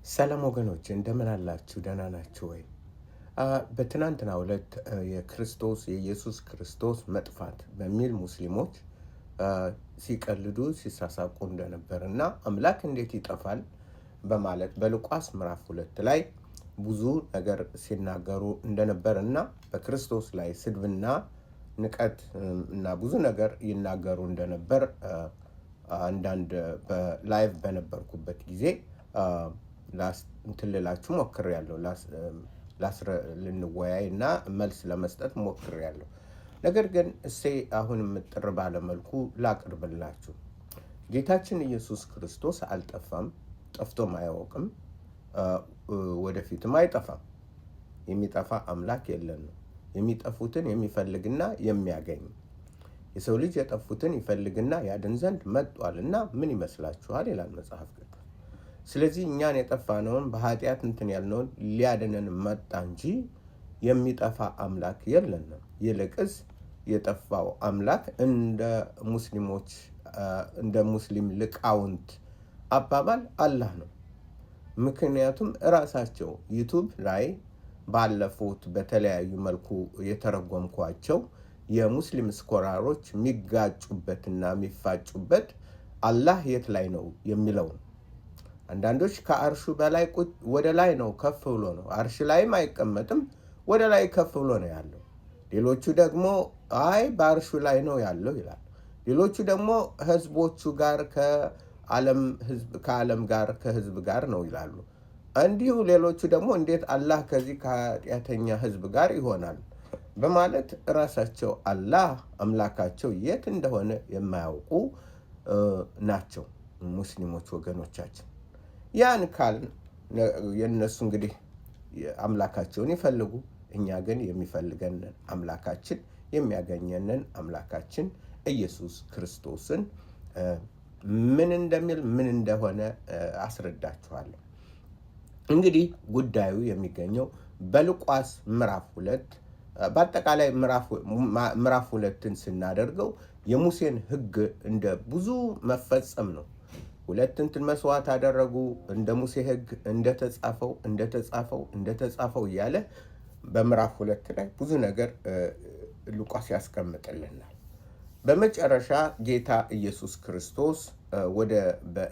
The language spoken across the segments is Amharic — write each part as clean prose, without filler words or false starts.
ሰላም ወገኖች እንደምን አላችሁ? ደህና ናችሁ ወይ? በትናንትናው ዕለት የኢየሱስ ክርስቶስ መጥፋት በሚል ሙስሊሞች ሲቀልዱ ሲሳሳቁ እንደነበር እና አምላክ እንዴት ይጠፋል በማለት በሉቃስ ምዕራፍ 2 ላይ ብዙ ነገር ሲናገሩ እንደነበር እና በክርስቶስ ላይ ስድብና ንቀት እና ብዙ ነገር ይናገሩ እንደነበር አንዳንድ በላይቭ በነበርኩበት ጊዜ እንትን ልላችሁ ሞክሬያለሁ። ልንወያይ እና መልስ ለመስጠት ሞክሬያለሁ። ነገር ግን አሁን ምጥር ባለ መልኩ ላቅርብላችሁ። ጌታችን ኢየሱስ ክርስቶስ አልጠፋም፣ ጠፍቶም አያውቅም፣ ወደፊትም አይጠፋም። የሚጠፋ አምላክ የለንም። የሚጠፉትን የሚፈልግና የሚያገኝ የሰው ልጅ የጠፉትን ይፈልግና ያድን ዘንድ መጥቷልና ምን ይመስላችኋል ይላል መጽሐፍ ቅዱስ። ስለዚህ እኛን የጠፋነውን በኃጢአት እንትን ያልነውን ሊያድነን መጣ እንጂ የሚጠፋ አምላክ የለንም። ይልቅስ የጠፋው አምላክ እንደ ሙስሊም ሊቃውንት አባባል አላህ ነው። ምክንያቱም እራሳቸው ዩቱብ ላይ ባለፉት በተለያዩ መልኩ የተረጎምኳቸው የሙስሊም ስኮላሮች የሚጋጩበትና የሚፋጩበት አላህ የት ላይ ነው የሚለው ነው። አንዳንዶች ከአርሹ በላይ ወደ ላይ ነው፣ ከፍ ብሎ ነው። አርሽ ላይም አይቀመጥም፣ ወደ ላይ ከፍ ብሎ ነው ያለው። ሌሎቹ ደግሞ አይ በአርሹ ላይ ነው ያለው ይላል። ሌሎቹ ደግሞ ህዝቦቹ ጋር ከዓለም ጋር ከህዝብ ጋር ነው ይላሉ። እንዲሁ ሌሎቹ ደግሞ እንዴት አላህ ከዚህ ከኃጢአተኛ ህዝብ ጋር ይሆናል በማለት ራሳቸው አላህ አምላካቸው የት እንደሆነ የማያውቁ ናቸው ሙስሊሞች ወገኖቻችን። ያን ካልን የነሱ እንግዲህ አምላካቸውን ይፈልጉ፣ እኛ ግን የሚፈልገንን አምላካችን የሚያገኘንን አምላካችን ኢየሱስ ክርስቶስን ምን እንደሚል ምን እንደሆነ አስረዳችኋለሁ። እንግዲህ ጉዳዩ የሚገኘው በሉቃስ ምዕራፍ 2 በአጠቃላይ ምዕራፍ 2ን ስናደርገው የሙሴን ህግ እንደ ብዙ መፈጸም ነው። 2 እንትን መስዋዕት አደረጉ እንደ ሙሴ ህግ እንደተጻፈው እያለ በምዕራፍ 2 ላይ ብዙ ነገር ሉቃስ ያስቀምጥልናል። በመጨረሻ ጌታ ኢየሱስ ክርስቶስ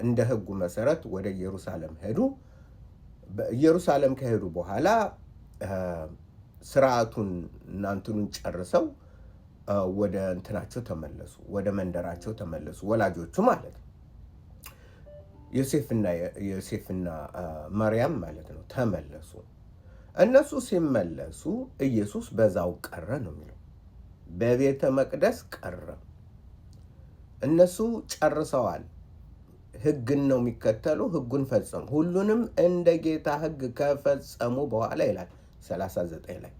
እንደ ህጉ መሰረት ወደ ኢየሩሳሌም ሄዱ። በኢየሩሳሌም ከሄዱ በኋላ ስርዓቱን እናንተኑን ጨርሰው ወደ እንትናቸው ተመለሱ፣ ወደ መንደራቸው ተመለሱ። ወላጆቹ ማለት ነው ዮሴፍና ማርያም ማለት ነው ተመለሱ። እነሱ ሲመለሱ ኢየሱስ በዛው ቀረ ነው የሚለው፣ በቤተ መቅደስ ቀረ። እነሱ ጨርሰዋል። ህግን ነው የሚከተሉ፣ ህጉን ፈጸሙ። ሁሉንም እንደ ጌታ ህግ ከፈጸሙ በኋላ ይላል 39 ላይ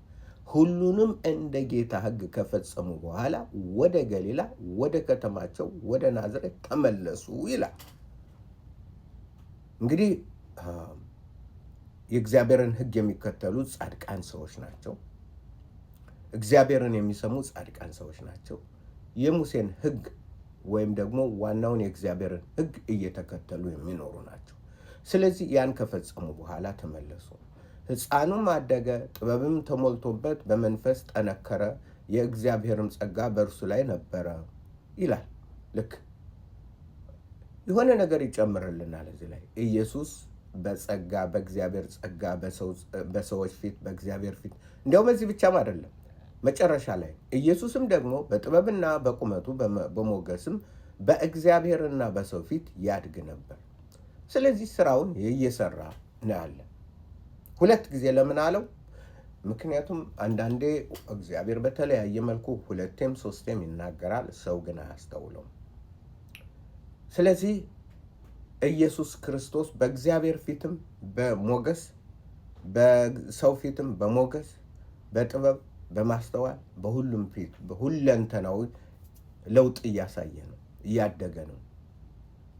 ሁሉንም እንደ ጌታ ህግ ከፈጸሙ በኋላ ወደ ገሊላ ወደ ከተማቸው ወደ ናዝሬት ተመለሱ ይላል። እንግዲህ የእግዚአብሔርን ህግ የሚከተሉ ጻድቃን ሰዎች ናቸው። እግዚአብሔርን የሚሰሙ ጻድቃን ሰዎች ናቸው። የሙሴን ህግ ወይም ደግሞ ዋናውን የእግዚአብሔርን ህግ እየተከተሉ የሚኖሩ ናቸው። ስለዚህ ያን ከፈጸሙ በኋላ ተመለሱ። ሕፃኑም አደገ፣ ጥበብም ተሞልቶበት በመንፈስ ጠነከረ፣ የእግዚአብሔርም ጸጋ በእርሱ ላይ ነበረ ይላል። ልክ የሆነ ነገር ይጨምርልናል እዚህ ላይ ኢየሱስ በጸጋ በእግዚአብሔር ጸጋ በሰዎች ፊት በእግዚአብሔር ፊት እንዲያውም በዚህ ብቻም አይደለም፣ መጨረሻ ላይ ኢየሱስም ደግሞ በጥበብና በቁመቱ በሞገስም በእግዚአብሔርና በሰው ፊት ያድግ ነበር። ስለዚህ ስራውን እየሰራ ነው ያለ። 2 ጊዜ ለምን አለው? ምክንያቱም አንዳንዴ እግዚአብሔር በተለያየ መልኩ 2ም 3ም ይናገራል፣ ሰው ግን አያስተውለውም። ስለዚህ ኢየሱስ ክርስቶስ በእግዚአብሔር ፊትም በሞገስ በሰው ፊትም በሞገስ በጥበብ በማስተዋል በሁሉም ፊት በሁለንተናዊ ለውጥ እያሳየ ነው፣ እያደገ ነው።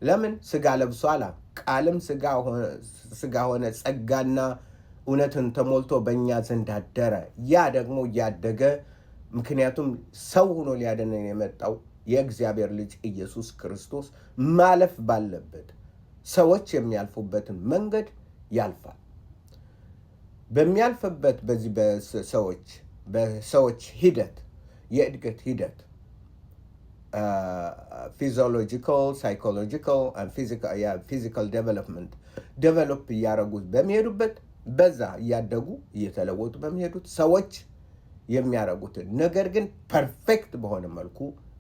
ለምን? ስጋ ለብሷል። ቃልም ስጋ ሆነ፣ ጸጋና እውነትን ተሞልቶ በእኛ ዘንድ አደረ። ያ ደግሞ እያደገ ምክንያቱም ሰው ሆኖ ሊያድነን የመጣው የእግዚአብሔር ልጅ ኢየሱስ ክርስቶስ ማለፍ ባለበት ሰዎች የሚያልፉበትን መንገድ ያልፋል። በሚያልፍበት በዚህ በሰዎች ሂደት የእድገት ሂደት ፊዚዮሎጂካል፣ ሳይኮሎጂካል ፊዚካል ዴቨሎፕ እያደረጉት በሚሄዱበት በዛ እያደጉ እየተለወጡ በሚሄዱት ሰዎች የሚያደርጉትን ነገር ግን ፐርፌክት በሆነ መልኩ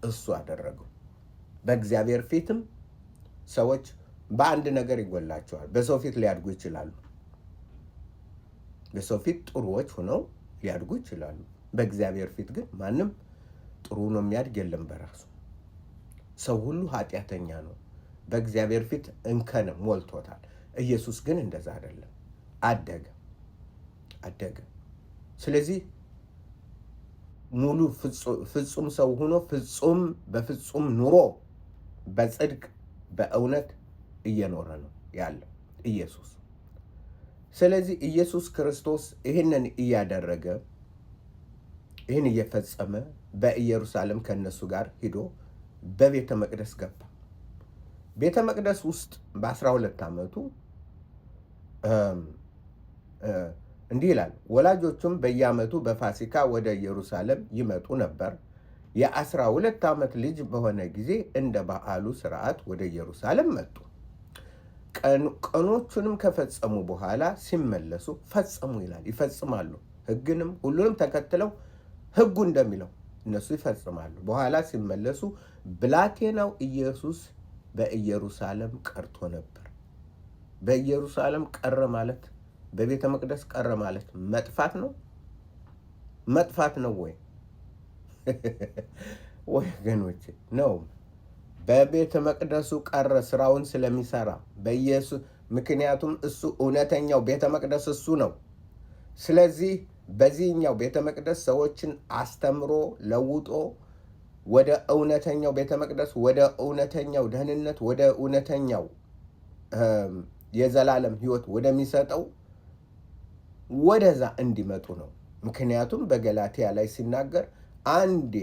እሱ አደረገው። በእግዚአብሔር ፊትም ሰዎች በአንድ ነገር ይጎላቸዋል። በሰው ፊት ሊያድጉ ይችላሉ። በሰው ፊት ጥሩዎች ሆነው ሊያድጉ ይችላሉ። በእግዚአብሔር ፊት ግን ማንም ጥሩ ነው የሚያድግ የለም በራሱ። ሰው ሁሉ ኃጢአተኛ ነው፣ በእግዚአብሔር ፊት እንከን ሞልቶታል። ኢየሱስ ግን እንደዛ አይደለም። አደገ። ስለዚህ ሙሉ ፍጹም ሰው ሆኖ በፍጹም ኑሮ በጽድቅ በእውነት እየኖረ ነው ያለው ኢየሱስ። ስለዚህ ኢየሱስ ክርስቶስ ይህንን እያደረገ ይህን እየፈጸመ በኢየሩሳሌም ከነሱ ጋር ሂዶ በቤተ መቅደስ ገባ። ቤተ መቅደስ ውስጥ በ12 ዓመቱ እንዲህ ይላል፣ ወላጆቹም በየዓመቱ በፋሲካ ወደ ኢየሩሳሌም ይመጡ ነበር። የ12 ዓመት ልጅ በሆነ ጊዜ እንደ በዓሉ ሥርዓት ወደ ኢየሩሳሌም መጡ። ቀኖቹንም ከፈጸሙ በኋላ ሲመለሱ ፈጸሙ ይላል፣ ይፈጽማሉ። ሕግንም ሁሉንም ተከትለው ሕጉ እንደሚለው እነሱ ይፈጽማሉ። በኋላ ሲመለሱ ብላቴናው ኢየሱስ በኢየሩሳሌም ቀርቶ ነበር። በኢየሩሳሌም ቀረ ማለት በቤተ መቅደስ ቀረ ማለት መጥፋት ነው ወይ? ወገኖቼ ነው። በቤተ መቅደሱ ቀረ ስራውን ስለሚሰራ በኢየሱስ። ምክንያቱም እሱ እውነተኛው ቤተ መቅደስ እሱ ነው። ስለዚህ በዚህኛው ቤተ መቅደስ ሰዎችን አስተምሮ ለውጦ ወደ እውነተኛው ቤተ መቅደስ፣ ወደ እውነተኛው ደህንነት፣ ወደ እውነተኛው የዘላለም ሕይወት ወደሚሰጠው ወደዛ እንዲመጡ ነው። ምክንያቱም በገላትያ ላይ ሲናገር አንዴ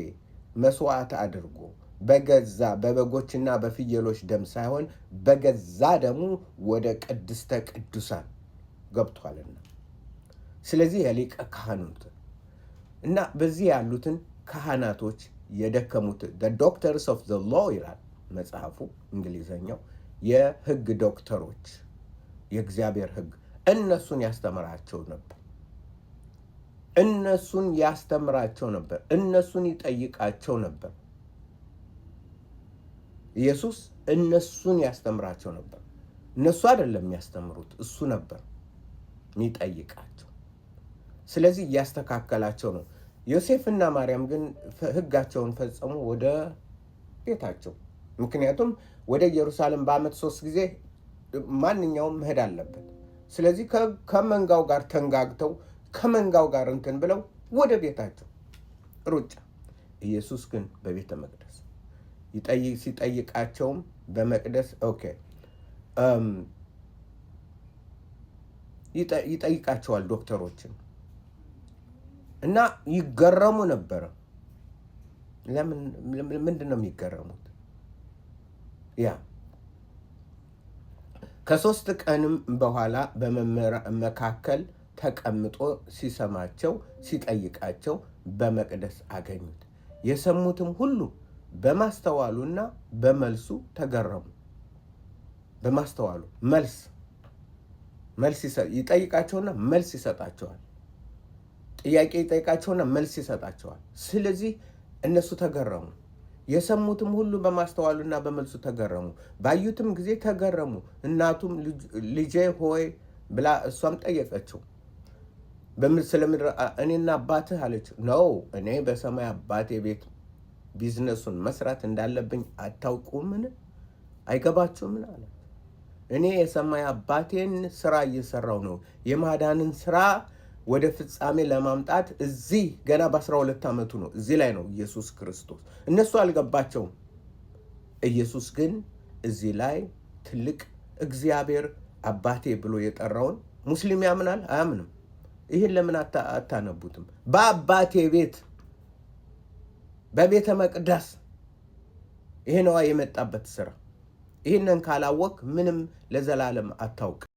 መስዋዕት አድርጎ በገዛ በበጎችና በፍየሎች ደም ሳይሆን በገዛ ደሙ ወደ ቅድስተ ቅዱሳን ገብቷልና። ስለዚህ የሊቀ ካህናት እና በዚህ ያሉትን ካህናቶች የደከሙት ዶክተርስ ኦፍ ዘ ሎ ይላል መጽሐፉ እንግሊዘኛው፣ የህግ ዶክተሮች፣ የእግዚአብሔር ህግ እነሱን ያስተምራቸው ነበር። እነሱን ይጠይቃቸው ነበር። ኢየሱስ እነሱን ያስተምራቸው ነበር። እነሱ አይደለም የሚያስተምሩት፣ እሱ ነበር የሚጠይቃቸው። ስለዚህ እያስተካከላቸው ነው። ዮሴፍና ማርያም ግን ህጋቸውን ፈጸሙ ወደ ቤታቸው። ምክንያቱም ወደ ኢየሩሳሌም በዓመት 3 ጊዜ ማንኛውም መሄድ አለበት። ስለዚህ ከመንጋው ጋር ተንጋግተው ከመንጋው ጋር እንትን ብለው ወደ ቤታቸው ሩጫ። ኢየሱስ ግን በቤተ መቅደስ ሲጠይቃቸውም በመቅደስ ይጠይቃቸዋል ዶክተሮችን እና ይገረሙ ነበረ። ምንድን ነው የሚገረሙት? ከ3 ቀንም በኋላ በመምህራን መካከል ተቀምጦ ሲሰማቸው ሲጠይቃቸው በመቅደስ አገኙት። የሰሙትም ሁሉ በማስተዋሉና በመልሱ ተገረሙ። በማስተዋሉ መልስ ይጠይቃቸውና መልስ ይሰጣቸዋል። ጥያቄ ይጠይቃቸውና መልስ ይሰጣቸዋል። ስለዚህ እነሱ ተገረሙ። የሰሙትም ሁሉ በማስተዋሉና በመልሱ ተገረሙ። ባዩትም ጊዜ ተገረሙ። እናቱም ልጄ ሆይ ብላ እሷም ጠየቀችው። ስለምድር እኔና አባትህ አለችው። ነው እኔ በሰማይ አባቴ ቤት ቢዝነሱን መስራት እንዳለብኝ አታውቁምን? አይገባችሁምን? አለ። እኔ የሰማይ አባቴን ስራ እየሰራው ነው። የማዳንን ስራ ወደ ፍጻሜ ለማምጣት እዚህ ገና በ12 ዓመቱ ነው። እዚህ ላይ ነው ኢየሱስ ክርስቶስ። እነሱ አልገባቸውም። ኢየሱስ ግን እዚህ ላይ ትልቅ እግዚአብሔር አባቴ ብሎ የጠራውን ሙስሊም ያምናል? አያምንም? ይህን ለምን አታነቡትም? በአባቴ ቤት በቤተ መቅደስ ይሄ ነዋ የመጣበት ስራ። ይህንን ካላወቅ ምንም ለዘላለም አታውቅ።